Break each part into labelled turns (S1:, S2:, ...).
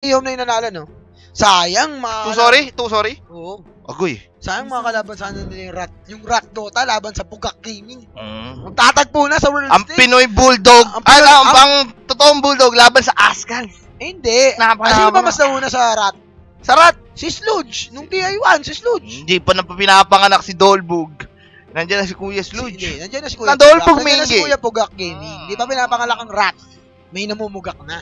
S1: Ihom na yung nanalo, no? Sayang, mga...
S2: Two sorry?
S1: Oo.
S2: Agoy.
S1: Sayang mga kalaban sana nila yung Rat Dota laban sa Pugak Gaming. Magtatagpo na sa World
S2: Ang
S1: Stage.
S2: Pinoy Bulldog. Ang totoong Bulldog laban sa Ascals.
S1: Hindi. Sino ba mas nauna sa Rat?
S2: Sa Rat?
S1: Si Sludge. Nung TI1, si Sludge.
S2: Hindi pa na pinapanganak si Dolbug. Nandiyan na si Kuya Sludge.
S1: Hindi, nandiyan na si Kuya
S2: Dolbug.
S1: Nandiyan na si Kuya Pugak Gaming. Hindi pa pinapangalak ang Rat. May namumugak na.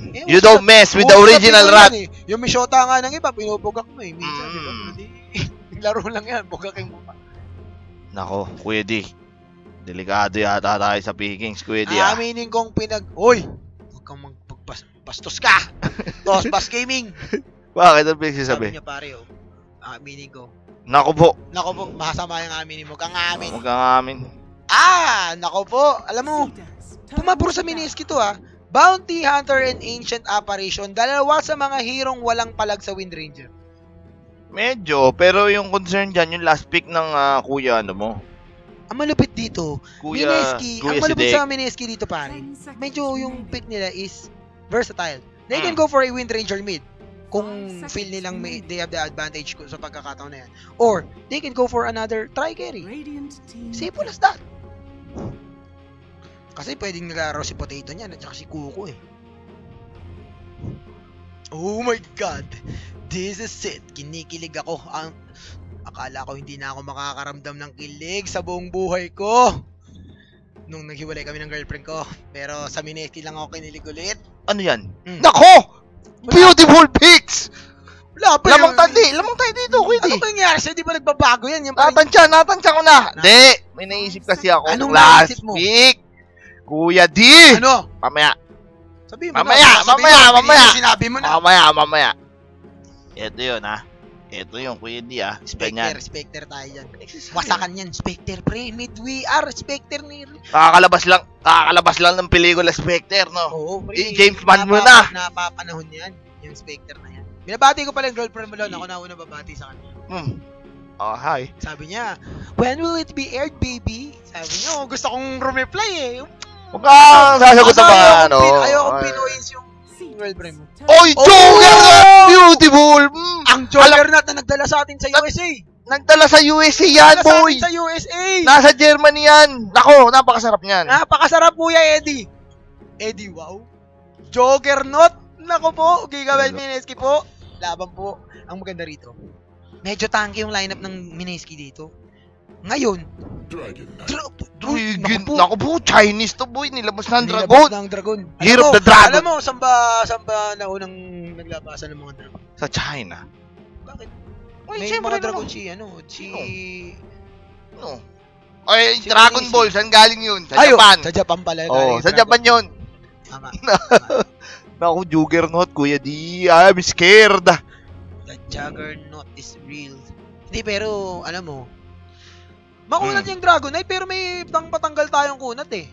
S2: You don't mess with the original Rat.
S1: Yung Mishota nga ng iba, pinupugak mo eh. Minsan, di ba? Laro lang yan, bugaking mo pa.
S2: Nako, Kuya D. Delikado yata tayo sa pickings, Kuya D.
S1: Aminin kong Hoy! Huwag kang magpastos ka! Tosbas Gaming!
S2: Bakit? Ano pinagsasabi?
S1: Sabi niya pare, oh. Aminin ko.
S2: Nako po.
S1: Masama yung aminin mo. Kang amin.
S2: Huwag kang amin.
S1: Nako po. Alam mo, pumabor sa Mineski to Bounty Hunter and Ancient Apparition, dalawa sa mga hirong walang palag sa Wind Ranger.
S2: Medyo, pero yung concern dyan, yung last pick ng kuya, ano mo?
S1: Ang malupit dito, Mineski, ang malupit sa Mineski dito pare, medyo yung pick nila is versatile. They can go for a Wind Ranger mid, kung feel nilang they have the advantage sa pagkakataon na yan. Or, they can go for another Tri-Carry. Simple as that. Kasi pwedeng naglaro si Potato niyan at saka si Kuko eh. Oh my God! This is it. Kinikilig ako. Akala ko hindi na ako makakaramdam ng kilig sa buong buhay ko. Nung naghiwalay kami ng girlfriend ko. Pero sa Mineski lang ako kinilig ulit.
S2: Ano yan? Nako! Beautiful picks!
S1: Wala pa
S2: lamang tayo dito, Kuya D.
S1: Ano ba nangyari sa'yo? Di ba nagbabago yan?
S2: Natansya ko na. Hindi. May naisip kasi ako.
S1: Anong
S2: last
S1: naisip mo?
S2: pick. Kuya D.
S1: Ano?
S2: Mamaya.
S1: Sabi mo
S2: Mamaya.
S1: Sinabi mo na.
S2: Mamaya. Ito yun, Ito yung Kuya D,
S1: Spectre tayo dyan. Wasakan yan. Spectre, pre. Mid-VR. Spectre ni...
S2: Nakakalabas lang ng pelikula Spectre, no?
S1: Oo, pre.
S2: James Bond mo na.
S1: Napapanahon yan. Yung Spectre na yan. Binabati ko pala yung girlfriend mo, Lon. Ako na una babati sa kanya.
S2: Hi.
S1: Sabi niya, when will it be aired, baby? Sabi niya, gusto kong rumeply eh.
S2: Huwag kang sasagot naman,
S1: Ayokong Pinoys yung girlfriend mo.
S2: Oy, Juggernaut! Beautiful!
S1: Ang Juggernaut na nagdala sa atin sa USA.
S2: Nagdala sa USA yan, boy!
S1: Sa USA!
S2: Nasa Germany yan! Nako, napakasarap niyan.
S1: Napakasarap po yan, Eddie. Eddie, wow. Juggernaut! Nako po, Gigabyte Mineski po. Laban po. Ang maganda rito, medyo tanky yung lineup ng Mineski dito. Ngayon,
S2: Naku po, Chinese to, boy. Nilabas ng Dragon.
S1: Nilabas ng Dragon.
S2: Year of the Dragon.
S1: Alam mo, saan ba na unang naglabasan ng mga Dragon?
S2: Sa China.
S1: Bakit?
S2: May
S1: mga Dragon
S2: Ay, Dragon Ball, saan galing yun? Sa Japan.
S1: Sa Japan pala.
S2: Sa Japan yun.
S1: Tama.
S2: Naku, Juggernaut, Kuya D. I'm scared.
S1: The Juggernaut is real. Hindi, pero, alam mo, makunat yung Dragonite, pero may patanggal tayong kunat eh.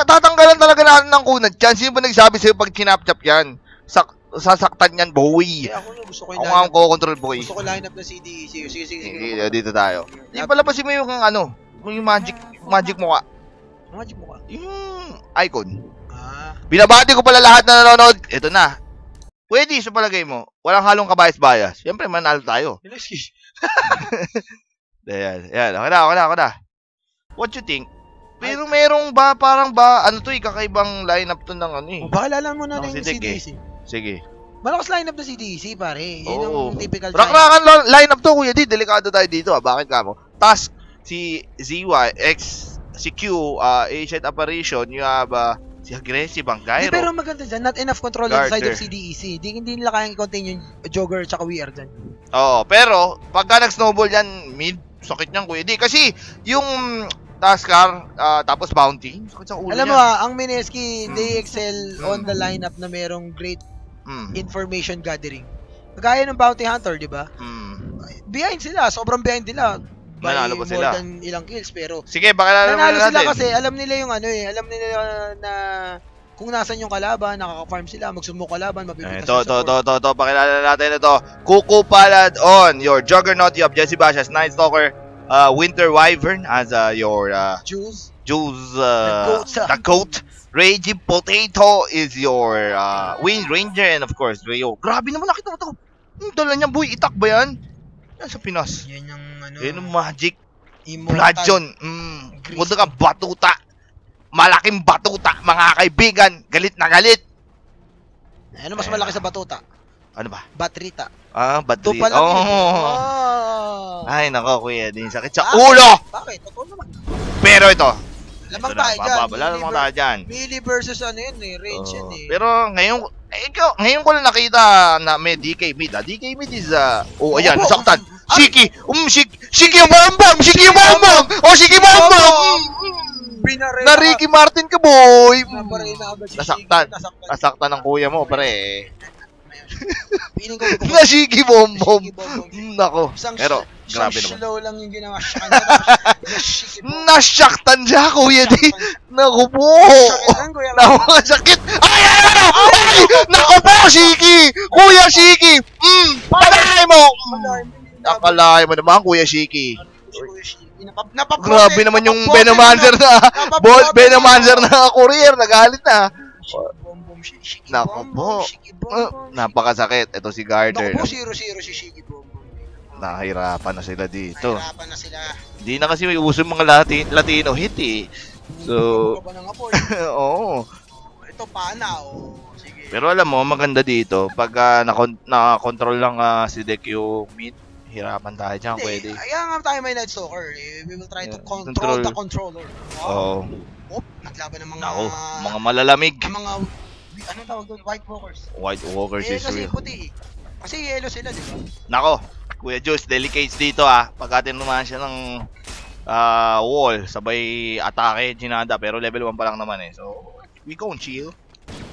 S2: Tatanggalan talaga natin ng kunat yan. Sino ba nagsabi sa'yo pag chinap-chap yan? Sasaktan yan, boy.
S1: Gusto ko
S2: yung line-up. Ako ang control, boy.
S1: Gusto ko line-up na CD.
S2: Sige, dito tayo. Hindi pala pa si mo yung yung magic mukha.
S1: Magic mukha?
S2: Yung icon. Binabati ko pala lahat na nanonood. Ito na. Pwede, sa palagay mo, walang halong kabayas-bayas. Siyempre, manalo tayo. Yan. Okay na. What you think? Pero merong kakaibang lineup to ng
S1: Bahala mo na ng CDC.
S2: Sige.
S1: Malakas lineup na CDC, pare. Yun ang typical.
S2: Rakrakan lineup to, Kuya D. Delikado tayo dito, Bakit ka mo? Task, si ZY, si Q, Ancient Apparition, you have, si Aggressive, ang Gyro.
S1: Pero maganda dyan, not enough control on the side of CDEC. Hindi nila kayang i-contain yung Jogger tsaka WR dyan. Oo,
S2: pero pagka nag-snowball yan, mid, sakit niyan, Kuya D. Kasi yung Taskar, tapos Bounty, sakit sa ulo.
S1: Alam mo ang Mineski, they excel on the lineup na merong great information gathering. Kagaya ng Bounty Hunter, di ba? Behind sila, sobrang behind nila.
S2: Nanalo ba sila?
S1: More than ilang kills, pero
S2: sige, baka
S1: nanalo sila kasi alam nila yung alam nila na kung nasan yung kalaban, nakaka-farm sila, mag-smoke kalaban, mapipitas sa support.
S2: Ito, pakilala natin ito. Kuko Palad on your Juggernaut, you have Jesse Bash as Night Stalker, Winter Wyvern as your
S1: Jules,
S2: the goat. Reggie Potato is your Wind Ranger, and of course, Rayo. Grabe naman, nakita mo ito. Dala niya, boy. Itak ba yan? Yan sa Pinas.
S1: Yan yung ano.
S2: Yan yung magic.
S1: Immortal.
S2: Blood yun. Punta ka, batuta. Malaking batuta, mga kaibigan. Galit na galit.
S1: Ano mas malaki sa batuta?
S2: Ano ba?
S1: Batrita.
S2: Batrita.
S1: Oh.
S2: Ay, nako, kuya. Din sakit sa ulo.
S1: Bakit? Totoo naman.
S2: Pero ito.
S1: Lamang tayo dyan.
S2: Lamang tayo dyan.
S1: Melee versus ano yun eh. Range yun eh.
S2: Pero ngayon ko lang nakita na may DK mid. DK mid is, ayan, nasaktan. Shiki! Shiki yung bombom! Shiki yung bombom! Shiki bombom! Na Ricky Martin ka, boy! Nasaktan ng kuya mo, pare. Na Shiki bombom! Nako. Pero, grabe naman.
S1: Slow lang yung ginawa sa kanya.
S2: Nasyaktan siya, kuya di. Naku po. Sakit. Ay! Naku po, Shiki! Kuya Shiki! Patay mo! Akalain mo naman, Kuya Shiki. Grabe naman yung Venomancer na courier. Nagalit na. Naku po. Napakasakit. Ito si Garder.
S1: Naku po, 0-0 si Shiki Bombom.
S2: Nahirapan na sila dito.
S1: Nahirapan na sila.
S2: Hindi na kasi may uso mga Latino hit eh. So, oo.
S1: Ito pana, sige.
S2: Pero alam mo, maganda dito. Pag na-control lang si DQ mid, hirapan tayo dyan, pwede.
S1: Kaya nga tayo may Night Stalker. We will try to control the controller.
S2: Oo.
S1: Naglaban ng
S2: mga malalamig.
S1: Mga, anong tawag doon? White Walkers.
S2: White Walkers is
S1: kasi
S2: real.
S1: puti kasi yellow sila, di ba?
S2: Nako, Kuya Juice, delicates dito pagka tinumaan siya ng wall, sabay atake, ginada, pero level 1 pa lang naman eh. So, we gon' chill.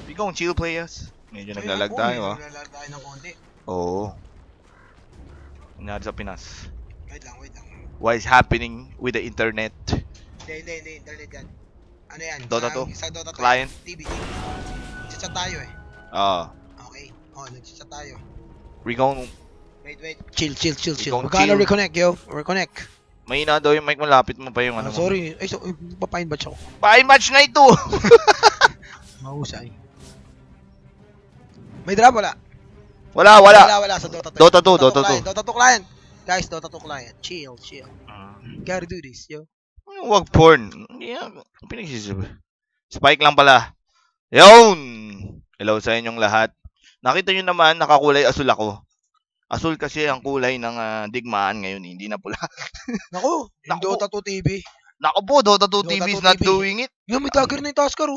S2: We gon' chill, players. Medyo naglalag tayo,
S1: naglalag tayo ng konti.
S2: Oo. Nangyari sa Pinas.
S1: Wait lang.
S2: What is happening with the internet?
S1: Hindi, internet yan. Ano yan?
S2: Dota 2?
S1: Sa Dota 2.
S2: Client?
S1: TV. Nagchat tayo eh. Okay. Nagchat tayo.
S2: We gon'
S1: Wait. Chill.
S2: We're
S1: gonna reconnect, yo. Reconnect.
S2: May na daw yung mic mo, lapit mo pa yung ano mo.
S1: Sorry. Ay, papain batch ako.
S2: Papain batch na ito!
S1: Mahusay. May drop wala?
S2: Wala
S1: sa Dota 2.
S2: Dota 2.
S1: Dota 2 client. Guys, Dota 2 client. Chill. Gotta do this, yo.
S2: Wag porn. Pinagsisip. Spike lang pala. Yun! Hello sa inyong lahat. Nakita nyo naman, nakakulay asul ako. Asul kasi ang kulay ng digmaan ngayon, hindi na pula.
S1: Naku, Dota 2 TV.
S2: Naku po, Dota 2 TV is not doing it.
S1: Yung may dagger na yung Tasker,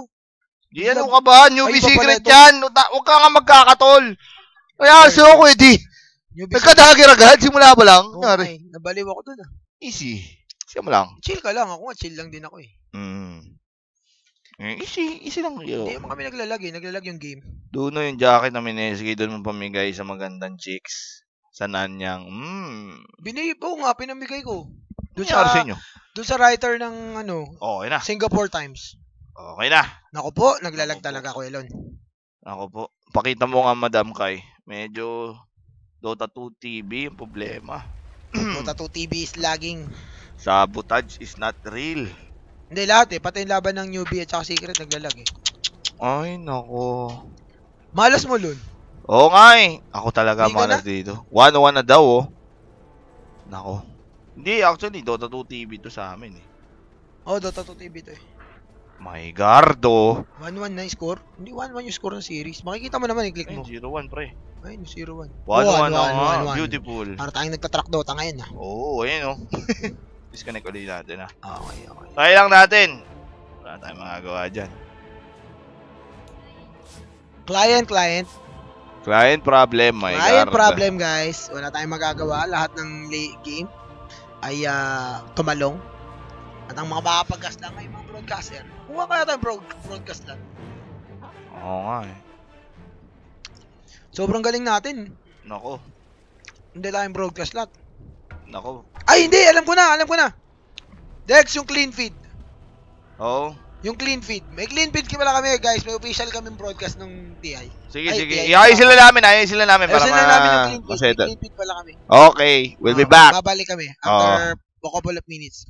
S2: Di ano ka ba? Newbie secret yan. Huwag ka nga magkakatol. Kaya so ako nagka-dagger agad, simula pa lang.
S1: Okay, nabaliw ako dun
S2: Easy. Siya mo lang.
S1: Chill ka lang, ako nga chill lang din ako eh.
S2: Easy lang yun.
S1: Hindi mo kami naglalag yung game.
S2: Doon yung jacket na Mineski, doon mo pamigay sa magandang chicks. Sa Nanyang,
S1: pinamigay ko.
S2: Doon sa inyo?
S1: Doon sa writer ng
S2: Okay na.
S1: Singapore Times.
S2: Okay na.
S1: Naku po, naglalag talaga ako, Elon.
S2: Naku po. Pakita mo nga, Madam Kai. Medyo Dota 2 TV yung problema.
S1: Dota 2 TV is lagging.
S2: Sabotage is not real.
S1: Hindi lahat pati yung laban ng newbie at saka secret naglalag
S2: Ay, nako.
S1: Malas mo, Lun.
S2: Oo nga Ako talaga malas dito. 1-1 na daw Nako. Hindi, actually, Dota 2 TV to sa amin
S1: Dota 2 TV to
S2: My Gardo.
S1: 1-1 na yung score? Hindi 1-1 yung score ng series. Makikita mo naman, i-click mo.
S2: 0-1, pre.
S1: Ay, 0-1.
S2: 1-1 beautiful.
S1: Para tayong nagtatrack Dota ngayon
S2: Oo, ayun Disconnect ulit natin
S1: Okay.
S2: Try lang natin. Wala tayong magagawa dyan. Client problem, my
S1: Client problem, guys. Wala tayong magagawa. Lahat ng game ay tumalong. At ang mga makapag-gas lang ay mga broadcaster. Kuha kaya tayong broadcast lang.
S2: Oo nga
S1: Sobrang galing natin.
S2: Nako.
S1: Hindi tayong broadcast lahat.
S2: Nako.
S1: Ay, hindi! Alam ko na! Dex, yung clean feed.
S2: Oo.
S1: Yung clean feed. May clean feed pala kami, guys. May official kaming broadcast ng TI.
S2: Sige. Iayos sila namin para
S1: yung clean feed pala kami.
S2: Okay, we'll be back.
S1: Babalik kami after a couple of minutes.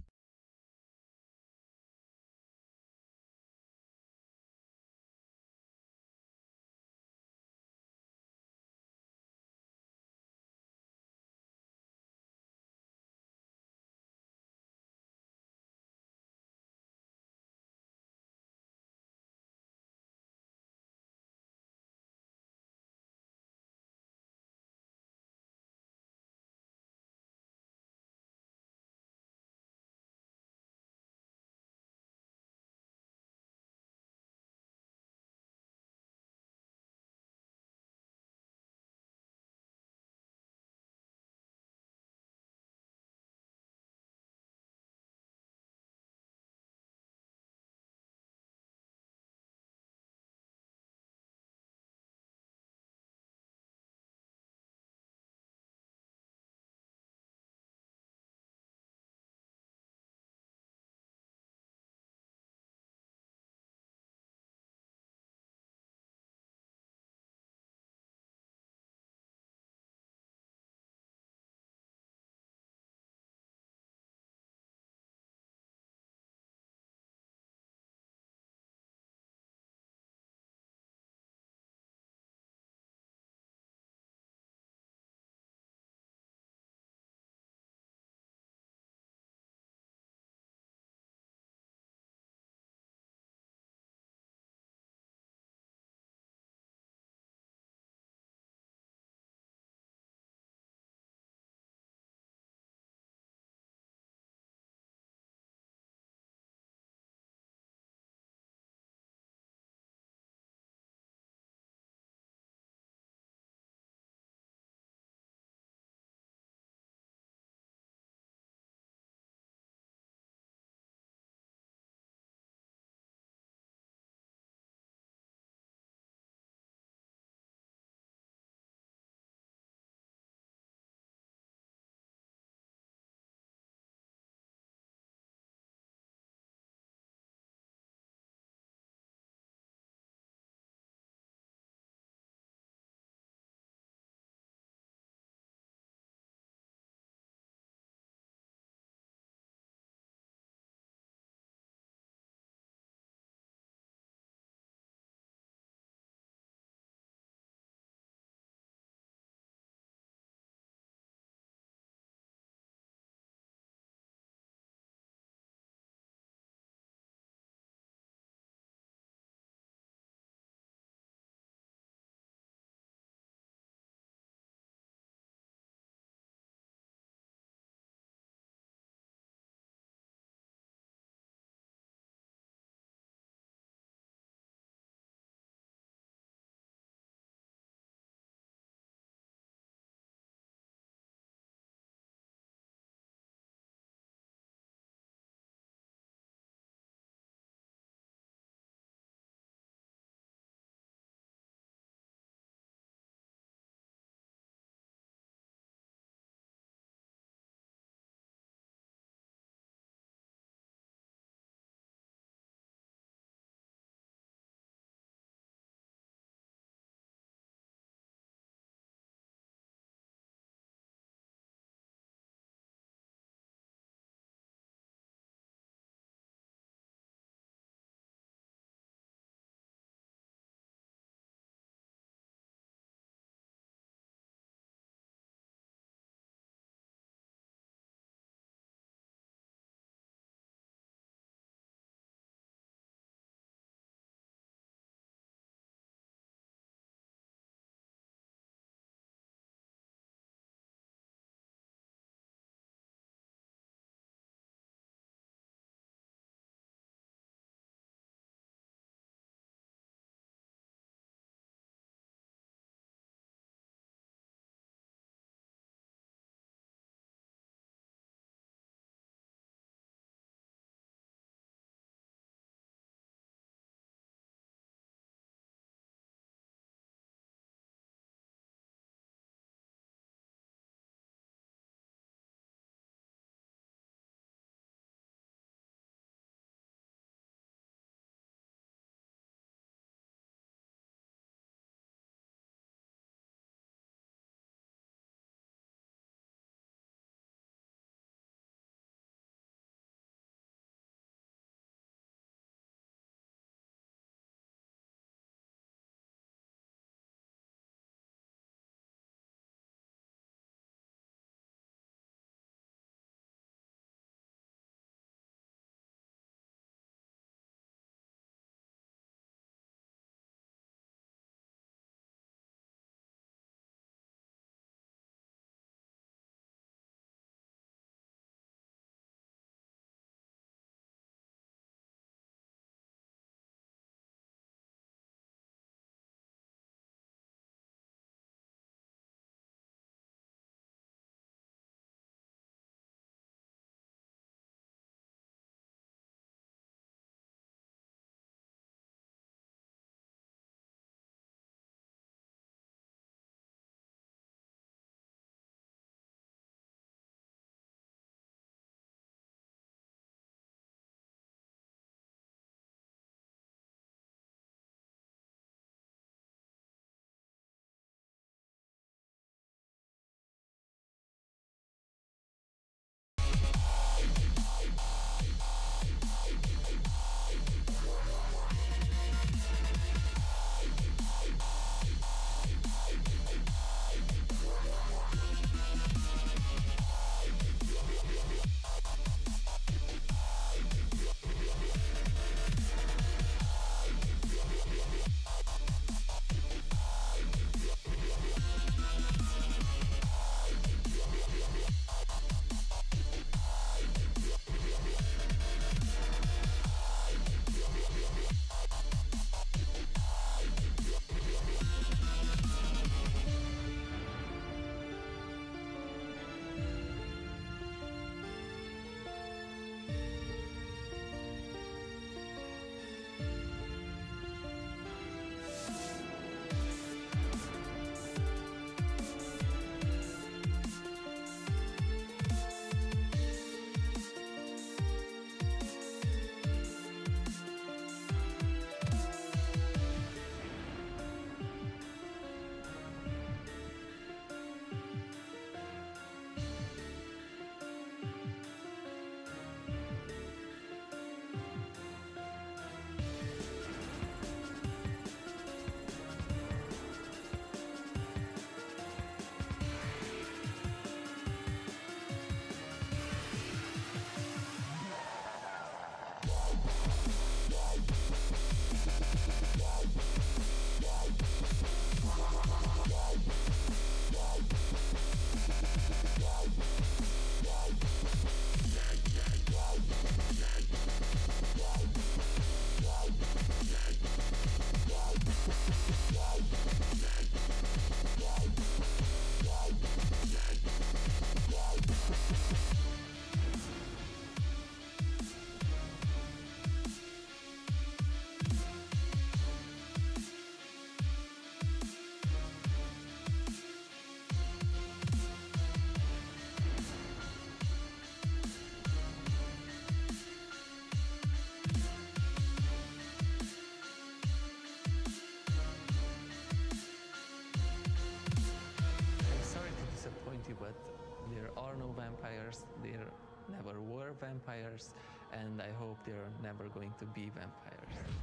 S3: vampires. There never were vampires, and I hope they're never going to be vampires.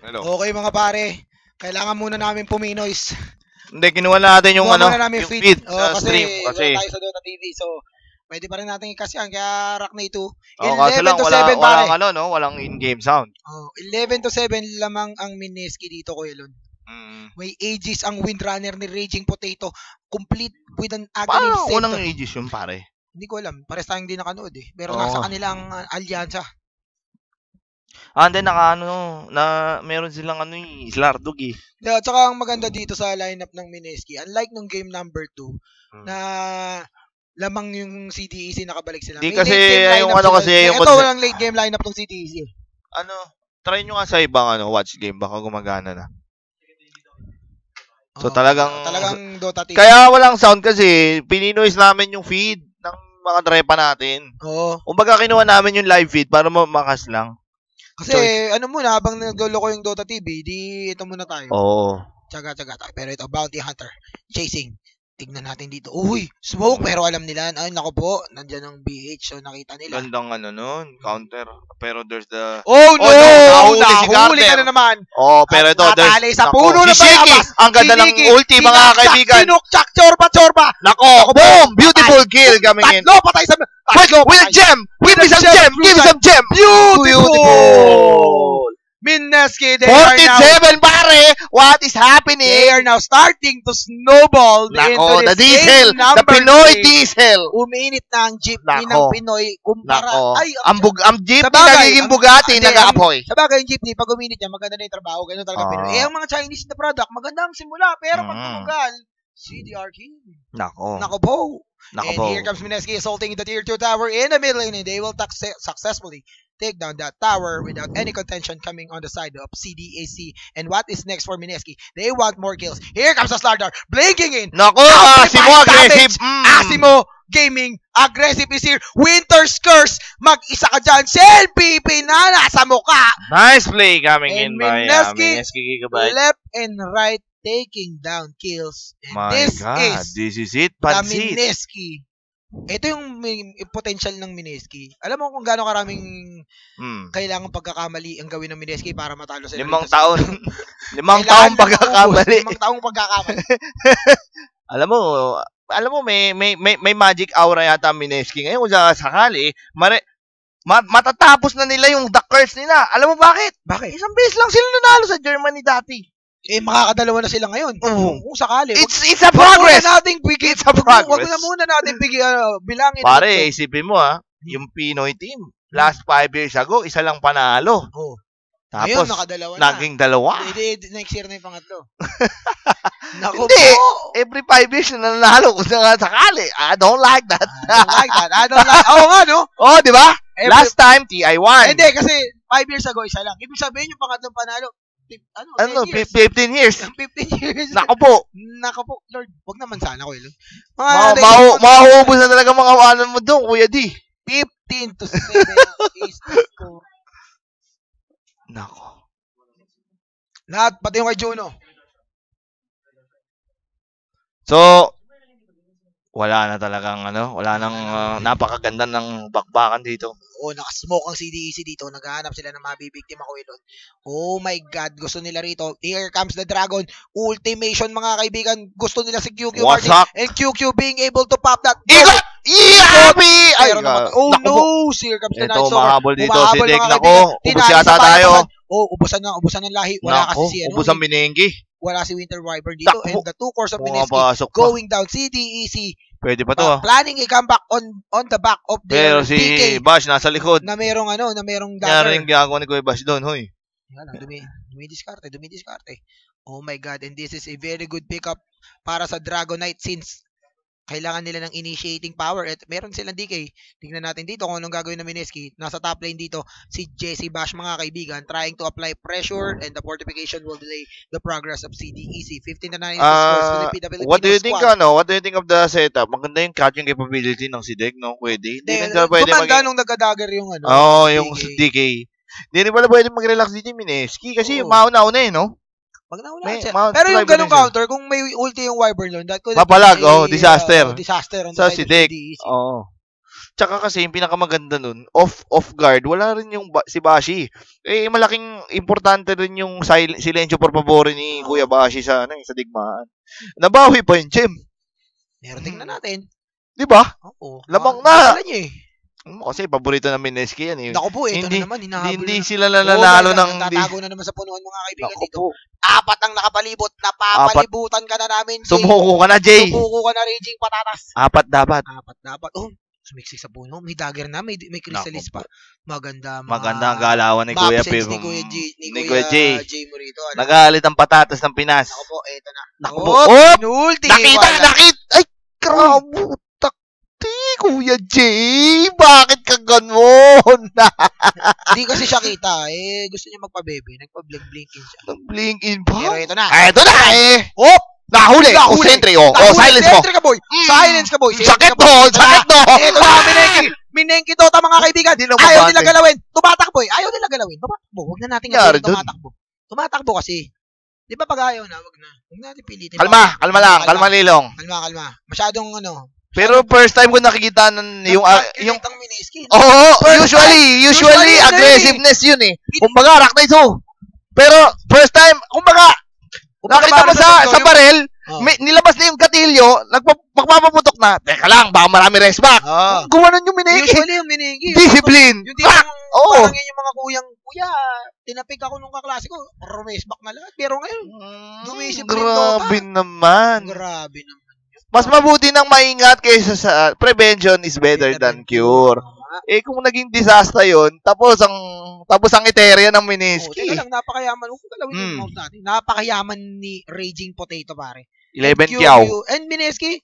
S2: Hello.
S1: Okay mga pare, kailangan muna namin puminoys.
S2: Hindi, kinuha natin yung
S1: Kinuha
S2: ano,
S1: muna namin
S2: yung
S1: feed.
S2: feed sa stream. Kasi
S1: wala tayo sa Dota TV, so pwede pa rin natin i-cast yan. Kaya Rockney 2,
S2: kaso
S1: 11
S2: lang,
S1: to 7 pare.
S2: walang ano, no? Walang in-game sound.
S1: 11 to 7 lamang ang Mineski dito, Kuya Lon. May Aegis ang Windrunner ni Raging Potato, complete with an Aghanim
S2: Paano
S1: Scepter.
S2: unang Aegis yun, pare?
S1: Hindi ko alam. Pares tayong hindi nakanood eh. Pero nasa kanilang alyansa.
S2: Hindi, meron silang ano Slardog eh.
S1: Yeah, tsaka ang maganda dito sa lineup ng Mineski, unlike nung game number 2, na lamang yung CDEC nakabalik sila.
S2: Di kasi, yung ano kasi,
S1: ito walang late game lineup ng CDEC.
S2: Try nyo nga sa ibang watch game, baka gumagana na. So talagang
S1: Dota TV.
S2: Kaya walang sound kasi pininoise namin yung feed ng mga trepa natin. Kumbaga kinuha namin yung live feed para makas lang.
S1: Kasi muna habang nagloloko yung Dota TV, di ito muna tayo. Tsaga tayo. Pero ito Bounty Hunter chasing. Tignan natin dito. Uy, smoke, pero alam nila, ay nako po, nandiyan ang BH, so nakita nila.
S2: Gandang counter. Pero there's the...
S1: Nahuli ka na naman.
S2: Pero ito,
S1: natali sa puno na
S2: bayabas. Ang ganda ng ulti, mga kaibigan.
S1: Sinukchak, chorba.
S2: Nako, boom! Beautiful kill coming in.
S1: Tatlo, patay sa...
S2: With a gem! Give me some gem! Beautiful!
S1: Mineski,
S2: 47 pare! What is happening?
S1: They are now starting to snowball into
S2: the
S1: this
S2: diesel!
S1: Game
S2: The Pinoy diesel!
S1: Umiinit na ang jeepney ng Pinoy kumpara.
S2: Ang jeepney nagiging Bugatti, nag-aapoy.
S1: Sabagay yung jeepney, pag uminit yan, maganda na yung trabaho. Ganun talaga Pinoy. Ang mga Chinese na product, maganda ang simula. Pero pag tumugal, CDR King. Nako po. And here comes Mineski assaulting the tier 2 tower in the mid lane, and they will successfully take down that tower without any contention coming on the side of CDAC. And what is next for Mineski? They want more kills. Here comes the Slardar, blinking in.
S2: Nako, Asimo aggressive.
S1: Asimo Gaming, aggressive is here. Winter's Curse, mag-isa ka dyan. Selfie, pinana sa mukha.
S2: Nice play coming in by
S1: Mineski,
S2: Gigabyte.
S1: left and right, taking down kills. And
S2: My God, this is it, Pansit.
S1: The Mineski. Ito yung potential ng Mineski. Alam mo kung gaano karaming kailangan pagkakamali ang gawin ng Mineski para matalo sila.
S2: 5 taon. 5 taong pagkakamali.
S1: 5 taong pagkakamali.
S2: Alam mo may magic aura yata ang Mineski ngayon kung sakali matatapos na nila yung The Curse nila. Alam mo bakit? Isang beses lang sila nanalo sa Germany dati.
S1: Makakadalawa na sila ngayon. Kung sakali.
S2: It's a progress.
S1: It's a progress. Wag na muna natin bilangin.
S2: Pare, isipin mo yung Pinoy team, last 5 years ago, isa lang panalo. Tapos,
S1: ngayon, nakadalawa na.
S2: Naging dalawa.
S1: Next year na yung pangatlo.
S2: Hindi. Every 5 years na nanalo kung sakali. I don't like that.
S1: Oo nga, no?
S2: Di ba? Last time, TI1.
S1: Hindi, kasi 5 years ago, isa lang. Ibig sabihin yung pangatlong panalo,
S2: 15 years.
S1: 15 years.
S2: Nako po,
S1: Lord. Wag naman sana ko, Lord.
S2: Mahuubos na talaga mga awanan mo doon, Kuya D.
S1: 15 to 7 is ko.
S2: Nako.
S1: Lahat, pati yung kay Juno.
S2: So, wala na talagang wala nang napakaganda ng bakbakan dito.
S1: Nakasmoke ang CDEC dito. Naghahanap sila ng mabibiktima ko ilon. Oh my God, gusto nila rito. Here comes the Dragon. Ultimation mga kaibigan. Gusto nila si QQ Martin. And QQ being able to pop that.
S2: Igot! Yabi!
S1: No! Here comes the Night Stalker.
S2: Ito, mahabol dito. Si Dek, nako. Ubus yata tayo.
S1: Ubusan ng lahi. Wala kasi si
S2: ubus ang binenggi.
S1: Wala si Winter Wyvern dito. And the 2 cores of Mineski going down. CDEC.
S2: Pwede pa to.
S1: Planning a comeback on the back of their
S2: pero si
S1: DK
S2: Bash nasa likod.
S1: Na merong dagger.
S2: Yan rin ginagawa ni Kuya Bash doon, hoy.
S1: Yan, dumidiskarte. Oh my God, and this is a very good pickup para sa Dragon Knight since kailangan nila ng initiating power at meron silang DK. Tingnan natin dito kung anong gagawin ng Mineski. Nasa top lane dito si Jesse Bash mga kaibigan trying to apply pressure and the fortification will delay the progress of CDEC. 15-9 is the scores for the PWP.
S2: What do you think What do you think of the setup? Maganda yung catching capability ng si Dek, no? Pwede.
S1: Gumanda nung nagka-dagger yung
S2: yung DK. Hindi rin pala pwede mag-relax dito yung Mineski kasi mauna-una no?
S1: Pero yung ganung counter, kung may ulti yung Wyvern doon, that could
S2: mapalag, disaster.
S1: Disaster on
S2: the side of
S1: CDEC.
S2: Tsaka kasi yung pinakamaganda nun, off guard, wala rin yung si Bashi. Eh, malaking importante rin yung silensyo por favore ni Kuya Bashi sa digmaan. Nabawi pa yung gem.
S1: Pero tingnan natin.
S2: Di ba?
S1: Oo.
S2: Lamang na.
S1: Niya eh.
S2: Kasi paborito ng Mineski yan eh.
S1: Naku po, ito na naman.
S2: Hindi sila nanalo ng...
S1: Tatago na naman sa punuan mga kaibigan dito. 4 ang nakapalibot. Napapalibutan ka na namin.
S2: Sumuko ka na, Jay.
S1: Sumuko ka na, Raging Patatas.
S2: 4 dapat.
S1: 4 dapat. Oh, sumiksik sa puno. May dagger na. May chrysalis pa. Maganda
S2: ang galawan ni Kuya Pim.
S1: Ni Kuya Jay Morito.
S2: Nagalit ang Patatas ng Pinas.
S1: Naku po, ito na.
S2: Naku po. Nakita. Ay, grabe. Kuya Jay, bakit ka ganon?
S1: Hindi kasi siya kita. Eh, gusto niya magpa-bebe. Nagpa-blink-blinkin siya.
S2: Nag-blinkin pa?
S1: Pero ito na.
S2: Ito na eh. Oh! Nahuli. Sentry. Silence mo.
S1: Sentry ka, boy. Silence ka, boy.
S2: Sakit mo. Ito
S1: na, Minenki Dota, mga kaibigan. Ayaw nila galawin. Tumatakbo eh. Ayaw nila galawin. Tumatakbo. Huwag na natin gawin tumatakbo. Tumatakbo kasi. Di ba pag ayaw na, wag natin pilitin.
S2: Kalma lang. Kalma, Lilong.
S1: Kalma. Masyadong
S2: Pero first time ko nakikita yung
S1: Mineski.
S2: Usually aggressiveness yun eh. Kumbaga Arachnid ho. Pero first time, kumbaga nakita mo sa barrel, nilabas na yung gatilyo, magpapaputok na. Teka lang, baka marami rest back. Gumanon yung Mineski.
S1: Usually yung Mineski.
S2: Discipline.
S1: Parang yan yung mga kuya, tinapik ako nung kaklase ko, rest back na lahat. Pero ngayon, dumisipline Dota.
S2: Grabe naman. Mas mabuti nang maingat kaysa sa prevention is better than cure. Eh kung naging disaster 'yon, tapos ang Ethereum ng Mineski.
S1: Teka lang, napakayaman. Kung galawin yung mouse natin. Napakayaman ni Raging Potato, pare.
S2: 11 kyaw.
S1: And Mineski,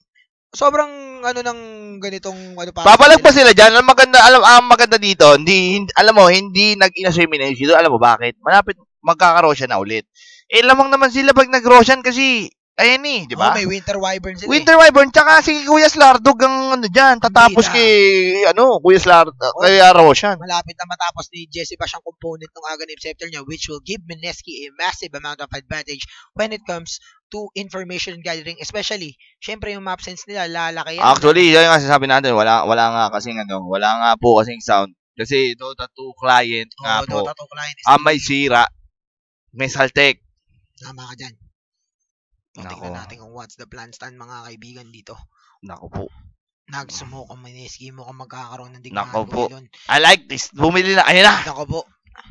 S1: sobrang ng ganitong pa.
S2: Papalag pa sila diyan. Ang maganda dito, hindi nag-ina si Mineski. Alam mo bakit? Malapit magkaka-Roshan na ulit. Eh lamang naman sila pag nag-Roshan kasi ayan eh, di ba?
S1: May Winter Wyvern sila.
S2: Winter Wyvern, tsaka si Kuya Slardog ang dyan. Tatapos kay, Kuya Slardog, kay Roshan.
S1: Malapit na matapos ni Jesse Bash ang component ng Aghanim Scepter niya, which will give Mineski a massive amount of advantage when it comes to information gathering. Especially, syempre yung map sense nila, lalaki yan.
S2: Actually, yan nga sasabi natin, wala nga po kasing sound. Kasi Dota 2 client nga po.
S1: Dota 2 client
S2: may sira. May saltek.
S1: Tama ka dyan. Tingnan natin kung what's the plan stand, mga kaibigan dito.
S2: Nako po.
S1: Nag-smoke ang Mineski mo kung magkakaroon ng digmaan.
S2: Nako po. I like this. Bumili na. Ayan na.
S1: Nako po.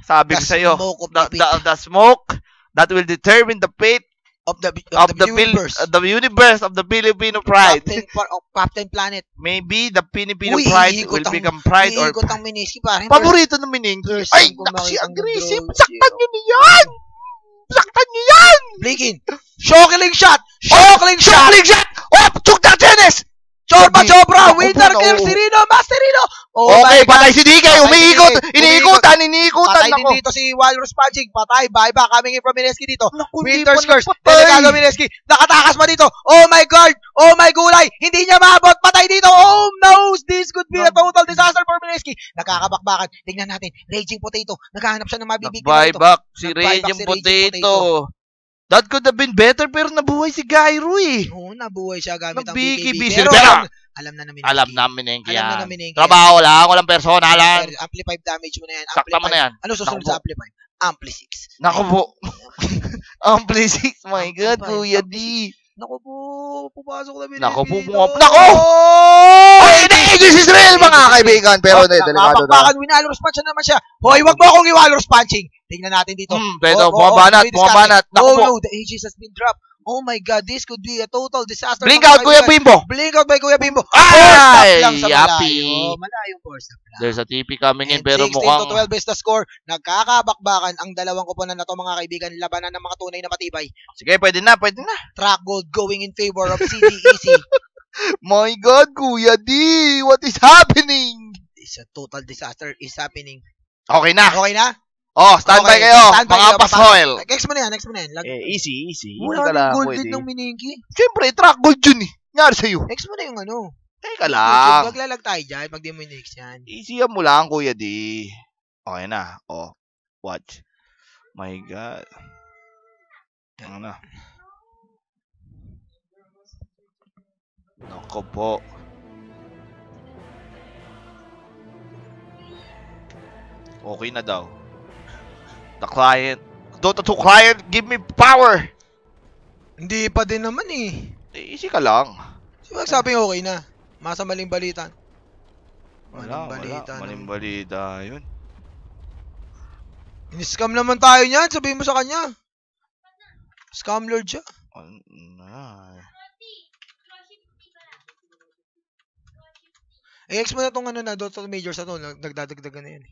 S2: Sabi ko sa'yo. The smoke that will determine the fate of the universe of the Filipino pride.
S1: Captain Planet.
S2: Maybe the Filipino pride will become pride or...
S1: Iikot ang Mineski, parang.
S2: Paborito ng Mineski. Ay, naksi aggressive. Saktan nyo niyan. Saktan nyo yan!
S1: Blinking! Shockling shot! Shockling shot!
S2: Oh! Chuk na Genes!
S1: Sobra! Winner kill si Rino! Master Rino!
S2: Okay, patay si DK! Umiikot! Iniikutan!
S1: Patay din dito si Walrus Magic! Patay! Bye-bye! Coming in from Mineski dito! Winter's Curse! Delegado Mineski! Nakatakas pa dito! Oh my God! Oh my gulay! Hindi niya maabot! Patay dito! Oh no! This could be a total disaster for Mineski! Nakakabakbakan! Tingnan natin! Raging Potato! Naghahanap siya ng mabibigyan dito!
S2: Buyback si Raging Potato! That could have been better pero nabuhay si Gyro eh.
S1: Oo, nabuhay siya gamit ang
S2: BKB.
S1: Pero alam na namin.
S2: Alam namin yan. Trabaho lang, walang personalan.
S1: Ampli 5 damage mo na yan.
S2: Sakta mo na yan.
S1: Ano susunod sa Ampli 5? Ampli 6.
S2: Naku po. Ampli 6, my God, Kuya D.
S1: Naku po, pupasok na
S2: Naku po, naku! Ay, this is real mga kaibigan. Pero delikado na.
S1: Bakit winalros punch na naman siya? Hoy, wag mo akong i-walrus punching. Tingnan natin dito.
S2: Pero bumabanat.
S1: Oh no, the Aegis has been dropped. Oh my God, this could be a total disaster.
S2: Blink out, Kuya Bimbo.
S1: Blink out by Kuya Bimbo.
S2: Ay, yapi.
S1: Malayong force up lang.
S2: There's a TP coming in pero mukhang
S1: 16 to 12 is the score. Nagkakabakbakan ang dalawang kuponan na to, mga kaibigan. Labanan ng mga tunay na matibay.
S2: Sige, pwede na.
S1: Track gold going in favor of CDEC.
S2: My God, Kuya D, what is happening?
S1: It's a total disaster is happening.
S2: Okay na.
S1: Okay na?
S2: Oh, standby kayo, mga pasoil.
S1: Next mo na yan.
S2: Easy.
S1: Wala yung gold din ng Mineski.
S2: Siyempre, track gold yun eh. Nangyari sa'yo.
S1: Next mo na yung ano.
S2: Teka lang.
S1: Maglalag tayo dyan pag di mo next yan.
S2: Easy mo lang, Kuya D. Okay na. Oh, watch. My God. Ano na. Nako po. Okay na daw. The client. Dota 2 client, give me power!
S1: Hindi pa din naman eh.
S2: Easy ka lang.
S1: Sino magsabing okay na? Masa maling balitan.
S2: Wala. Maling balita yun.
S1: In-scam naman tayo niyan. Sabihin mo sa kanya. Scam lord siya. I-ex mo na itong ano na Dota Majors na ito. Nagdadagdagan na yan.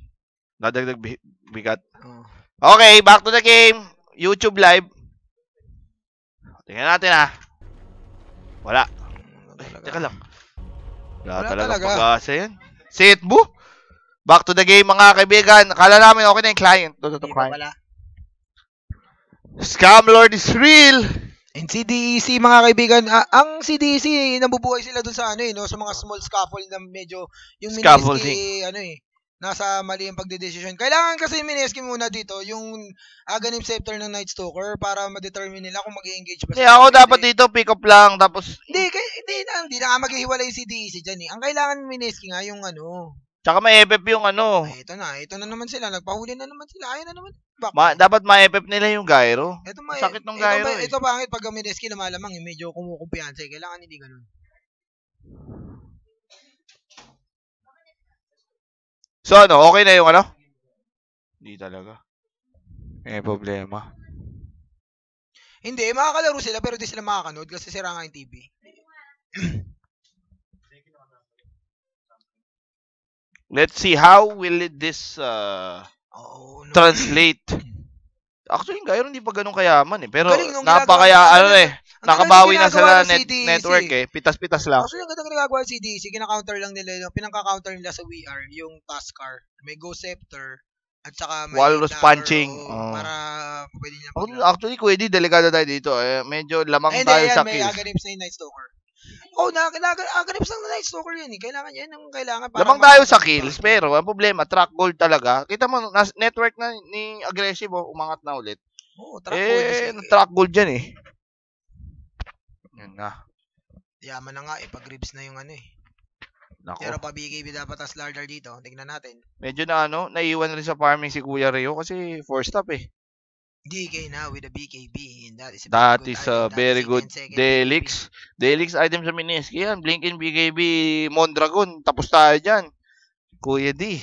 S2: Dadagdag bigat.
S1: Oh.
S2: Okay, back to the game. YouTube live. Tingnan natin ha. Wala. Teka lang. Wala talaga pag-asa yan. Setbu? Back to the game mga kaibigan. Akala namin okay na yung client. Client. Scam Lord is real.
S1: And CDEC mga kaibigan, ang CDEC nabubuhay sila dun sa ano eh, no, sa mga small scaffold na medyo yung Mineski ano eh, nasa mali ang pagdedesisyon. Kailangan kasi Mineski muna dito yung Aghanim Scepter ng Night Stalker para ma-determine nila kung mag-i-engage ba
S2: sila. Ako dapat dito pick up lang tapos
S1: hindi na maghihiwalay yung CDEC diyan eh. Ang kailangan Mineski nga yung ano.
S2: Tsaka ma-FF yung ano.
S1: Ito na naman sila. Nagpahuli na naman sila. Ayun na naman.
S2: Dapat ma-FF nila yung gyro.
S1: Sakit ng gyro eh. Ito pangit pag ang Mineski lumalamang eh. Medyo kumukumpiyansa eh. Kailangan hindi ganun.
S2: So ano, okay na yung ano? Hindi talaga. May problema.
S1: Hindi, makakalaro sila pero di sila makakanood kasi sira nga yung TV.
S2: Let's see how will this translate. Actually, yung gyro hindi pa ganun kayaman eh. Pero nakabawi na sila network eh. Pitas-pitas lang.
S1: Actually, yung ganda nagagawa ng CDC, kina-counter lang nila, yung pinaka-counter nila sa VR, yung Tuskar, may Ghost Scepter, at saka may
S2: Walrus Punching.
S1: Para pwede niya
S2: actually, Kuwedi, delikado tayo dito. Medyo lamang tayo sa kills.
S1: May Aghanims na yung Night Stalker. Aghanims lang na Night Stalker yun eh. Kailangan yan ang kailangan.
S2: Lamang tayo sa kills, pero ang problema, track gold talaga. Kita mo, network na ni Aggressive, umangat na ulit. Track gold dyan eh. Yan na.
S1: Yaman na nga eh, pag ribs na yung ano eh. Nako. Pero pa BKB dapat as larder dito. Tingnan natin.
S2: Medyo na naiwan rin sa farming si Kuya Rio kasi 4-stop eh.
S1: DK now with a BKB and that is
S2: a very good Delix. Delix item sa Mineski yan. Blinkin BKB Mondragon. Tapos tayo dyan. Kuya D.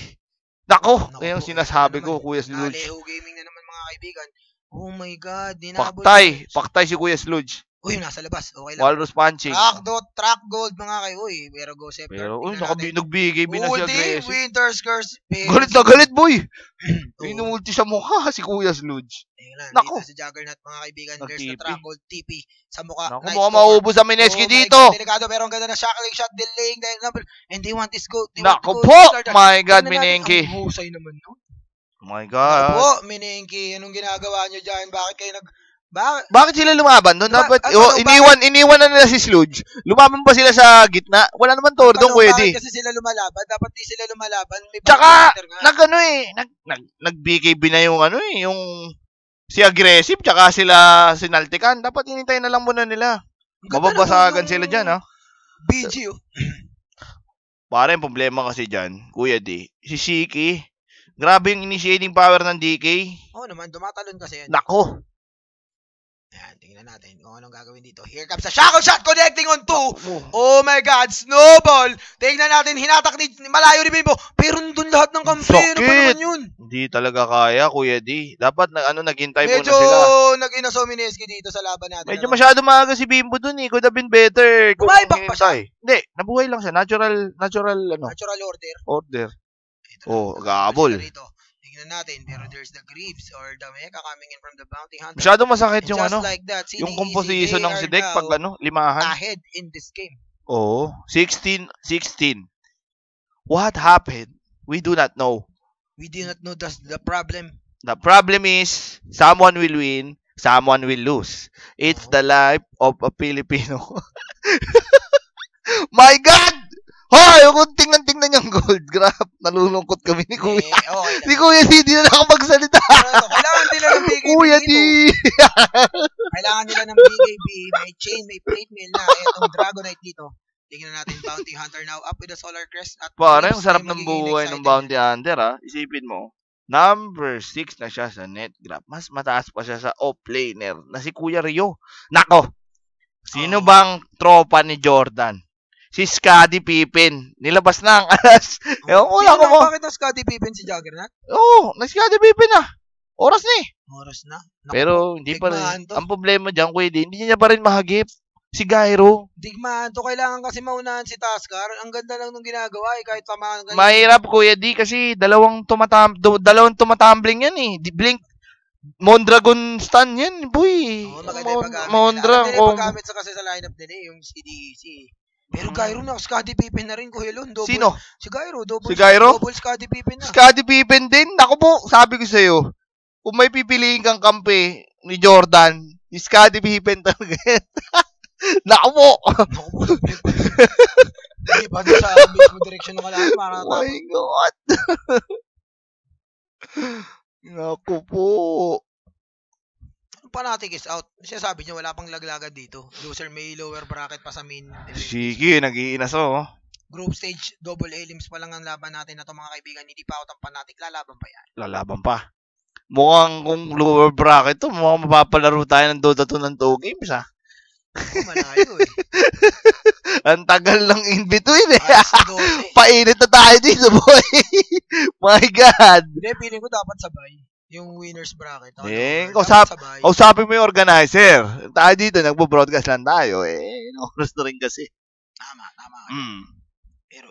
S2: Nako! Yung sinasabi ko, Kuya Sludge.
S1: Aleho Gaming na naman mga kaibigan. Oh my God.
S2: Paktay si Kuya Sludge.
S1: Uy, nasa labas. Okay lang.
S2: Walrus Punching.
S1: Track gold mga kayo. Uy, pero Go Scepter.
S2: Pero, nag-BKB na si Aggressive.
S1: Winter's Curse.
S2: Galit na galit, boy. Inumulti sa mukha si Kuya Sludge.
S1: Nako. Dito sa Juggernaut mga kaibigan. There's the track gold TP sa mukha.
S2: Naku, mukhang maubos ang Mineski dito.
S1: Delikado pero ang ganda na shackling shot. Delaying the number. And they want this gold.
S2: Naku po. My God, Minenki.
S1: Ang husay naman, no?
S2: My God.
S1: Naku po, Minenki. Anong ginagawa nyo dyan? Bakit kayo
S2: Bakit sila lumaban doon? Dapat iniwan na nila si Sludge. Lumaban pa sila sa gitna. Wala naman tordong pwede.
S1: Kasi sila lumalaban, dapat di sila lumalaban.
S2: Tsaka nag-BKB na yung yung si Aggressive tsaka sila sinaltikan. Dapat hinintay na lang muna nila. Mababasagan sila diyan, ha.
S1: BG.
S2: Pare, yung problema kasi diyan, Kuya D, si Shiki. Grabe yung initiating power ng DK.
S1: Oo naman, dumatalon kasi yan.
S2: Nako.
S1: Ayan, tingnan natin kung anong gagawin dito. Here comes the shackle shot connecting on 2. Oh my God, snowball. Tingnan natin, hinatak ni malayo ni Bimbo. Pero nandun lahat ng kampi. Ano pa naman yun?
S2: Hindi talaga kaya, Kuya D. Dapat naghintay muna sila.
S1: Medyo nag-inaso Mineski dito sa laban natin.
S2: Medyo masyado maaga si Bimbo dun eh. Could have been better.
S1: Bumaybak pa siya.
S2: Hindi, nabuhay lang siya. Natural order. Gabol.
S1: Tingnan natin, pero there's the Greaves or the Mecha coming in from the Bounty Hunter.
S2: Masyado masakit yung
S1: like that,
S2: yung composition ng si Deck pag limahan.
S1: Ahead in this game.
S2: Oo. 16. What happened? We do not know.
S1: We do not know the problem.
S2: The problem is, someone will win, someone will lose. It's the life of a Filipino. My God! Hoy, kung tingnan yung gold graph, nalulungkot kami ni Kuya. Si Kuya D, di na nakapagsalita.
S1: Kailangan nila ng BKB
S2: Kuya D!
S1: Kailangan nila ng BKB, may chain, may plate mail na. Itong Dragonite dito. Tingnan natin, Bounty Hunter now up with a Solar Crest. At
S2: parang sarap ng buhay ng Bounty Hunter, ha? Isipin mo. Number 6 na siya sa net grab. Mas mataas pa siya sa off-laner na si Kuya Rio. Nako, sino bang tropa ni Jordan? Si Scottie Pippen. Nilabas na ang alas.
S1: Bakit na Scottie Pippen si Juggernaut?
S2: Oo, na Scottie Pippen na. Oras na eh.
S1: Oras na.
S2: Pero hindi pa rin. Ang problema dyan, Kuya D, hindi niya pa rin mahagip. Si Gyro.
S1: Digmaan to. Kailangan kasi maunahan si Taskar. Ang ganda lang nung ginagawa eh. Kahit tamaan.
S2: Mahirap, Kuya D, kasi dalawang tumatumbling yan eh. Blink. Mondragon stun yan, boy.
S1: Oo, maganda yung paggamit.
S2: Mondragon.
S1: Paggamit sa kasi sa lineup nila eh. Yung CDC. Pero Gyro na. Scottie Pippen na rin, Kuya Lon.
S2: Sino?
S1: Si Gyro.
S2: Si Gyro?
S1: Double Scottie Pippen na.
S2: Scottie Pippen din. Naku po, sabi ko sa'yo. Kung may pipiliin kang kampi ni Jordan, yung Scottie Pippen talaga yan. Naku po!
S1: Hindi pa doon sa mismo direction ng kalaban.
S2: Oh my God! Naku po!
S1: Fanatic is out. Siya sabi niya wala pang laglagan dito. Loser may lower bracket pa sa main.
S2: Sige, nag-iinas oh.
S1: Group stage, double elims pa lang ang laban natin na to mga kaibigan. Hindi pa out ang Fanatic. Lalaban pa yan.
S2: Lalaban pa. Mukhang kung lower bracket to, mukhang mapapalaro tayo ng Dota 2 ng 2 games ha.
S1: Malayo eh.
S2: Ang tagal lang in between eh. Painit na tayo dito, boy. My God.
S1: Hindi, piling ko dapat sabay. Yung winners bracket.
S2: Kausapin mo yung organizer. Tayo dito, nagbo-broadcast lang tayo. Oras na rin kasi.
S1: Tama. Pero,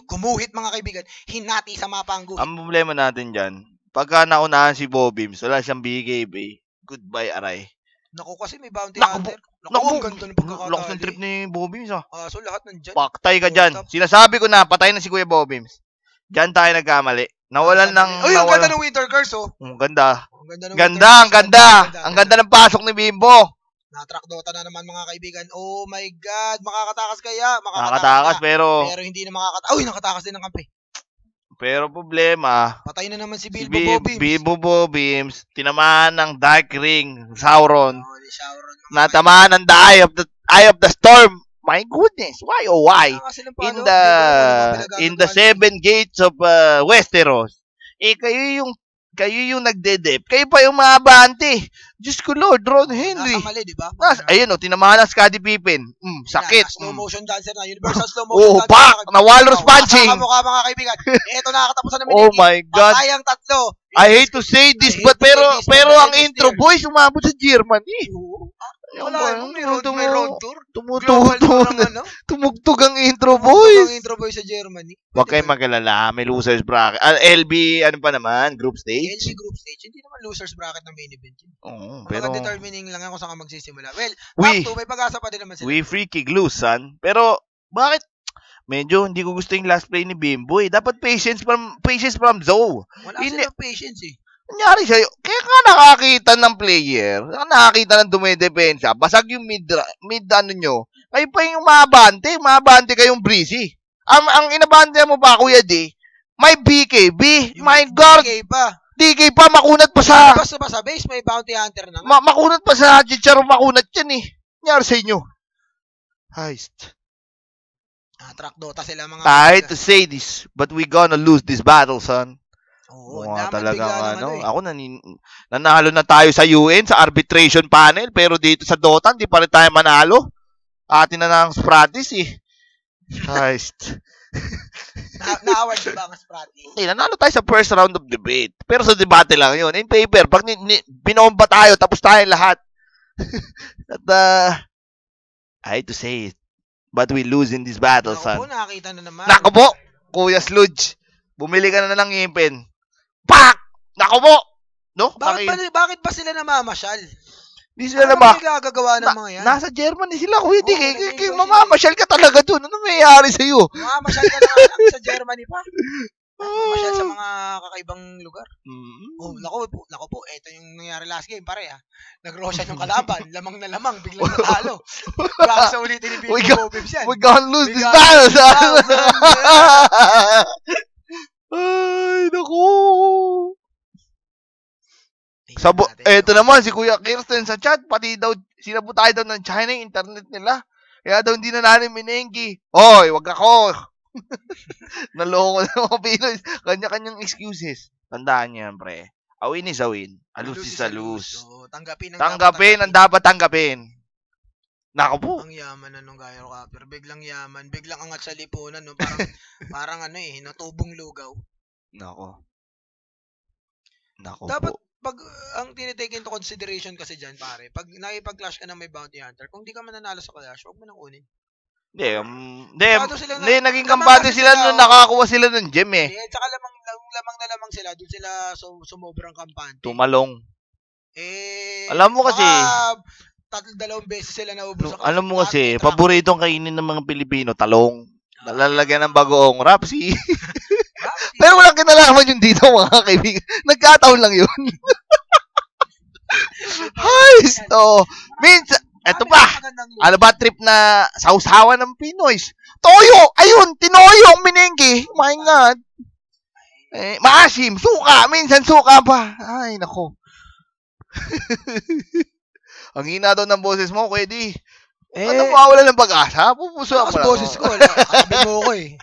S1: gumuhit mga kaibigan. Hinati sa mapa ang guhit.
S2: Ang problema natin dyan, pagka naunahan si Bobims, wala siyang BKB. Goodbye, aray.
S1: Naku, kasi may bounty hunter. Naku, ang ganda ng pagkakatali.
S2: Lakas ng trip ni Bobims ah.
S1: So lahat nandyan.
S2: Paktay ka dyan. Sinasabi ko na, patay na si Kuya Bobims. Dyan tayo nagkamali. Nawalan ng...
S1: Uy, ang ganda ng Winter Curse oh.
S2: Ang ganda.
S1: Ang
S2: ganda. Ang ganda ng pasok ni Bimbo.
S1: Na-track Dota na naman mga kaibigan. Oh my God. Makakatakas kaya?
S2: Makakatakas pero...
S1: Pero hindi na makakatakas. Uy, nakatakas din ng kampi.
S2: Pero problema,
S1: patay na naman si Bilbo Bobims.
S2: Bilbo Bobims, tinamaan ng Dark Ring, Sauron. Natamaan ng Eye of the Storm. My goodness, why oh why? In the 7 gates of Westeros. Kayo yung nagde-dep. Kayo pa yung maabante. Diyos ko Lord, Ron Henry.
S1: Nasa mali, di ba?
S2: Ayun o, tinamahan ng Scottie Pippen. Sakit.
S1: Slow motion dancer na. Universal slow motion dancer.
S2: Pak! Na Walrus punching.
S1: Kamukha mga kaibigan. Ito nakakatapusan namin.
S2: Oh my God.
S1: Patayang tatlo.
S2: I hate to say this, pero ang intro boys, umabot sa Germany.
S1: Wala, may road tour.
S2: Tumugtog ang intro boys.
S1: Ang intro boys sa Germany.
S2: Huwag kayong magalala, may losers bracket. LB, ano pa naman, group stage?
S1: LB group stage, hindi naman losers bracket ng main event yun.
S2: Oo, pero...
S1: determining lang kung saan ka magsisimula. Well, top 2, may pag-asa pa din naman sila.
S2: We freaky glue, son. Pero, bakit? Medyo hindi ko gusto yung last play ni Bimbo eh. Dapat patience from Zoe.
S1: Wala silang patience eh.
S2: Nangyari sa'yo, kaya ka nakakita ng player, nakakita ng dumedepensa, basag yung mid ano nyo, kayo pa yung mabante kayong breezy. Ang inabante mo pa, Kuya D, may BKB, my God, DK pa, makunat pa sa...
S1: Basta ba sa base, may bounty hunter na.
S2: Makunat pa sa Chicharo, makunat yan eh. Nangyari sa inyo. Heist.
S1: Track Dota sila mga...
S2: I hate to say this, but we gonna lose this battle, son.
S1: Oo,
S2: talagang ako nanalo na tayo sa UN sa arbitration panel pero dito sa Dota hindi pa rin tayo manalo. Atin na ng Spratis eh. Heist.
S1: Na-award ba ang Spratis?
S2: Hindi, nanalo tayo sa first round of debate. Pero sa debate lang yun. In paper, pag binomba tayo, tapos tayo lahat. At I hate to say it, but we lose in this battle, son.
S1: Nakita na naman.
S2: Nako po, Kuya Sludge. Bumili ka na ng ngipin. Pak! Nako po! No?
S1: Bakit ba sila namamasyal?
S2: Hindi sila naman.
S1: Ano gagawa ng mga yan?
S2: Nasa Germany sila, Kuya D. Mamamasyal ka talaga dun. Ano mayayari sa'yo?
S1: Mamamasyal ka na lang sa Germany pa. Mamamasyal sa mga kakaibang lugar. Nako po. Ito yung nangyari last game, pare ah. Nag-Roshan yung kalaban. Lamang na lamang. Biglang natalo. Baka sa ulitin ni Bilbo Bobims yan.
S2: We gonna lose this battle. Ay, naku. Eto naman, si Kuya Kirsten sa chat, pati daw, sinabutay daw ng China yung internet nila. Kaya daw hindi na namin minenggi. Hoy, wag ako. Naloko na mga Pinoy. Kanya-kanyang excuses. Tandaan niyo yan, pre. A win is a win. A lose is a lose.
S1: So, tanggapin
S2: ang dapat tanggapin. Nako po.
S1: Ang yaman na nung Gyro Captor. Biglang yaman. Biglang angat sa lipunan. No? Parang ano natubong lugaw.
S2: Nako
S1: Dapat,
S2: po.
S1: pag ang tinitake into consideration kasi dyan, pare, pag nakipag-clash ka ng may bounty hunter, kung di ka mananalo sa clash, huwag mo nang unin.
S2: Hindi, naging kampante sila nung nakakuha sila ng gem eh.
S1: Tsaka lamang sila, doon sila sumobrang kampante.
S2: Tumalong. Alam mo kasi,
S1: 2 beses sila naubos sa
S2: alam mo kasi, paboritong kainin ng mga Pilipino, talong. Nalalagyan ng bagoong rapsi. Pero walang kinalaman yun dito, mga kaibigan. Nagkataon lang yun. Hay, minsan, eto pa. Ano ba trip na sausawan ng Pinoys? Toyo! Ayun, tinoyo ang minengke. My God. Maasim, suka. Minsan suka pa. Ay, nako. Ang hina daw ng boses mo, Kwedi. Ano mawawala ng pag-asa? Pupuso ako.
S1: Boses ko. Katabi mo ko eh.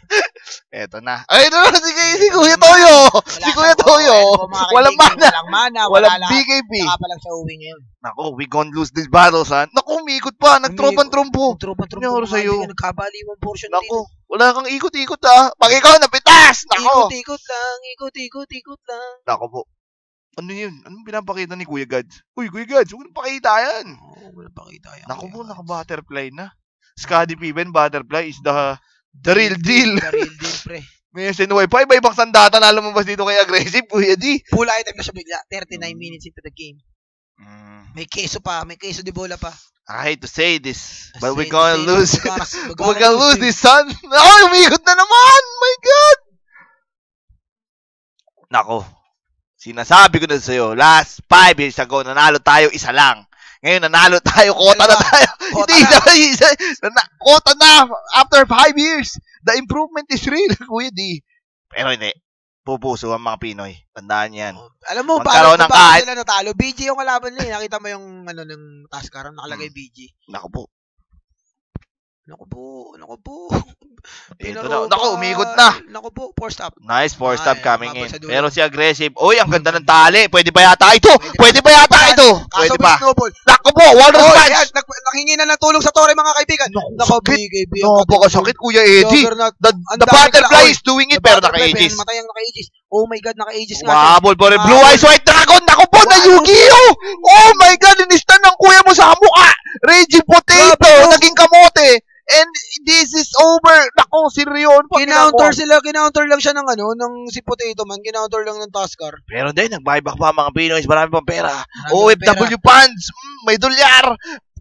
S2: Eto na. Ay, no, si Kuya Toyo. Si Kuya Toyo. Walang mana. Walang BKB.
S1: Saka pa lang siya uwi ngayon.
S2: Nako, we gonna lose this battle, son. Nako, umikot pa. Nagtropan-trompo.
S1: Nagtropan-trompo
S2: sa'yo.
S1: Nagkabaliwang portion
S2: dito. Nako, wala kang ikot-ikot Pag ikaw napitas. Nako.
S1: Ikot lang.
S2: Nako po. Ano yun? Anong pinapakita ni Kuya Gads? Uy, Kuya Gads, huwag nang pakita yan.
S1: Huwag nang pakita yan.
S2: Nako po, naka-butterfly na. Scottie Pippen, butterfly is the real deal.
S1: The real deal, pre.
S2: May SNY pa, iba-ibang sandata na lumabas dito kay Aggressive, Kuya D.
S1: Full item na siya bigla. 39 minutes into the game. May queso de bola pa.
S2: I hate to say this, but we're gonna lose. We're gonna lose this, son. Ay, umikot na naman! My God! Nako. Sinasabi ko na sa'yo, last 5 years ago, nanalo tayo isa lang. Ngayon, nanalo tayo, kota na tayo. Hindi, isa. Kota na. After 5 years, the improvement is real, Kuya D. Pero hindi. Pupuso ang mga Pinoy. Tandaan yan.
S1: Alam mo,
S2: bakit
S1: sila natalo? BG yung kalaban niya. Nakita mo yung ng Taskar, nakalagay BG.
S2: Naku po.
S1: Ito
S2: na. Naku, umikot na.
S1: Naku po, 4-stop.
S2: Nice 4-stop coming in. Pero si Aggressive, uy, ang ganda ng tali. Pwede ba yata ito? Pwede ba? Naku po, Walrus Punch.
S1: Nanghingi na ng tulong sa Torre, mga kaibigan.
S2: Napakasakit, Kuya Eddie. The butterfly is doing it, pero naka-Aegis.
S1: Matay ang naka-Aegis. Oh my God, naka-Aegis
S2: nga. Wabol po rin. Blue Eyes White Dragon. Naku po, na Yu-Gi-Oh! Oh my God, inistan ng kuya mo sa mukha. Raging Potato. Naging kamote. And this is over. Nako, si Rion.
S1: Kinounter lang siya ng si Potato Man. Kinounter lang ng Taskar.
S2: Pero din, nag-buyback pa mga Pinoy. Marami pang pera. OFW funds. May dolyar.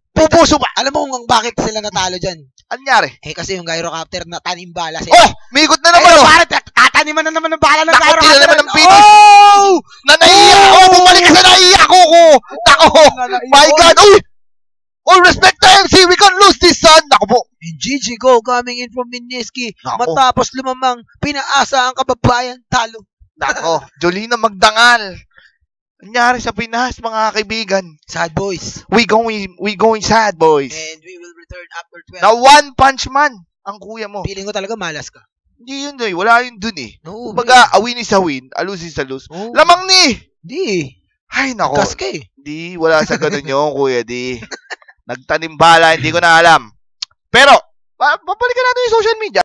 S2: Pupuso pa.
S1: Alam mo kung bakit sila natalo dyan?
S2: Anyari?
S1: Kasi yung Gyro Captor na tanim bala sila.
S2: Oh! Migot na naman.
S1: Pare, tataniman na naman ng bala ng Gyro Captor.
S2: Nakot naman ng Pinoy. Oh! Nanaiya ako. Bumalik ka sa naiya ko. Nako. My God. Uy! All respect to MC, we can lose this, son. Nako po.
S1: And GG Go coming in from Mineski. Matapos lumamang, pinaasa ang kababayan, talo.
S2: Nako, Jolina magdangal. Nangyari sa Pinas, mga kaibigan.
S1: Sad boys.
S2: We going sad, boys.
S1: And we will return after 12.
S2: Na one punch man ang kuya mo.
S1: Feeling ko talaga malas ka.
S2: Hindi yun, eh. Wala yun dun eh.
S1: No,
S2: baga, a win is a win, a lose is a lose.
S1: Oh.
S2: Lamang ni.
S1: Di.
S2: Ay, nako.
S1: Gas ka eh.
S2: Di, wala sa ganun yun, kuya. Di. Nagtanim bala, hindi ko na alam. Pero, babalikan natin yung social media.